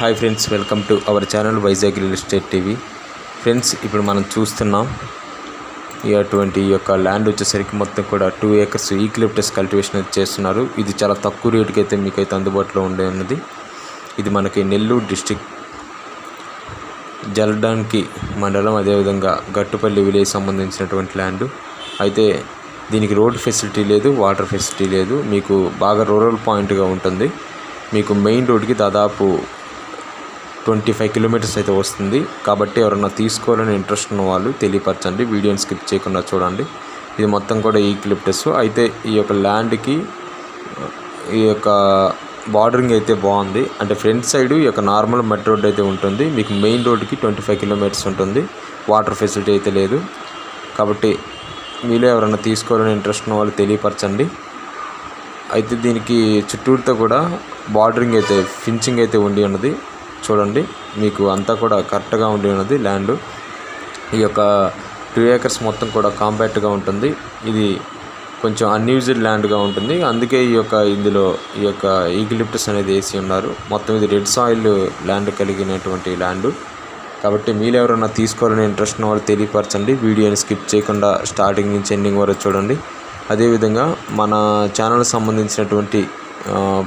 Hi friends, welcome to our channel Vizag real estate TV. Friends, ఇప్పుడు మనం చూస్తున్నాం ఈ యొక్క ల్యాండ్ వచ్చేసరికి మొత్తం కూడా 2 acres ఈక్లిప్టస్ కల్టివేషన్ అయితే చేస్తున్నారు. ఇది చాలా తక్కువ రేటుకి అయితే మీకైతే అందుబాటులో ఉన్నది. ఇది మనకి నెల్లూరు డిస్టిక్ జల్డాన్కి మండలం, అదేవిధంగా గట్టుపల్లి విలేజ్ సంబంధించినటువంటి ల్యాండ్. అయితే దీనికి రోడ్ ఫెసిలిటీ లేదు, వాటర్ ఫెసిలిటీ లేదు. మీకు బాగా రూరల్ పాయింట్గా ఉంటుంది. మీకు మెయిన్ రోడ్కి దాదాపు 25 kilometers అయితే వస్తుంది. కాబట్టి ఎవరన్నా తీసుకోవాలని ఇంట్రెస్ట్ ఉన్న వాళ్ళు తెలియపరచండి. వీడియోని స్కిప్ చేయకుండా చూడండి. ఇది మొత్తం కూడా ఈక్లిప్టస్. అయితే ఈ యొక్క ల్యాండ్కి ఈ యొక్క బార్డరింగ్ అయితే బాగుంది. అంటే ఫ్రంట్ సైడ్ ఈ యొక్క నార్మల్ మట్టి రోడ్ అయితే ఉంటుంది. మీకు మెయిన్ రోడ్కి 25 kilometers ఉంటుంది. వాటర్ ఫెసిలిటీ అయితే లేదు. కాబట్టి మీలో ఎవరైనా తీసుకోవాలని ఇంట్రెస్ట్ ఉన్న వాళ్ళు తెలియపరచండి. అయితే దీనికి చుట్టూరుతో కూడా బార్డరింగ్ అయితే ఫించింగ్ అయితే ఉండి ఉన్నది. చూడండి, మీకు అంతా కూడా కరెక్ట్గా ఉండి ఉన్నది ల్యాండ్. ఈ యొక్క 2 acres మొత్తం కూడా కాంపాక్ట్గా ఉంటుంది. ఇది కొంచెం అన్యూజ్డ్ ల్యాండ్గా ఉంటుంది. అందుకే ఇందులో ఈ యొక్క ఈక్లిప్టస్ అనేది వేసి ఉన్నారు. మొత్తం ఇది రెడ్ సాయిల్ ల్యాండ్ కలిగినటువంటి ల్యాండ్. కాబట్టి మీరు ఎవరైనా తీసుకోవాలని ఇంట్రెస్ట్ ఉన్న వాళ్ళు తెలియపరచండి. వీడియోని స్కిప్ చేయకుండా స్టార్టింగ్ నుంచి ఎండింగ్ వరకు చూడండి. అదేవిధంగా మన ఛానల్ సంబంధించినటువంటి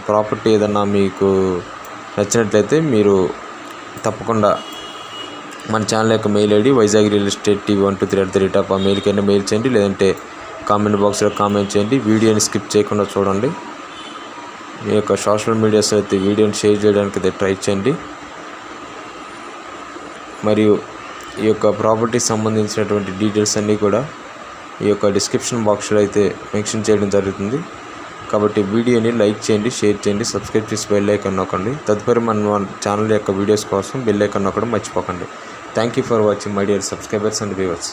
ప్రాపర్టీ ఏదన్నా మీకు నచ్చినట్లయితే మీరు తప్పకుండా మన ఛానల్ యొక్క mail ID Vizag real estate TV 123 ఆ మెయిల్కైనా మెయిల్ చేయండి, లేదంటే కామెంట్ బాక్స్లో కామెంట్ చేయండి. వీడియోని స్కిప్ చేయకుండా చూడండి. మీ యొక్క సోషల్ మీడియాస్ అయితే వీడియోని షేర్ చేయడానికి అయితే ట్రై చేయండి. మరియు ఈ యొక్క ప్రాపర్టీకి సంబంధించినటువంటి డీటెయిల్స్ అన్నీ కూడా ఈ యొక్క డిస్క్రిప్షన్ బాక్స్లో అయితే మెన్షన్ చేయడం జరుగుతుంది. కాబట్టి వీడియోని లైక్ చేయండి, షేర్ చేయండి, సబ్స్క్రైబ్ చేసి బెల్ ఐకాన్ నొక్కండి. తదుపరి మన ఛానల్ యొక్క వీడియోస్ కోసం బెల్ ఐకాన్ నొక్కడం మర్చిపోకండి. Thank you for watching my dear subscribers and viewers.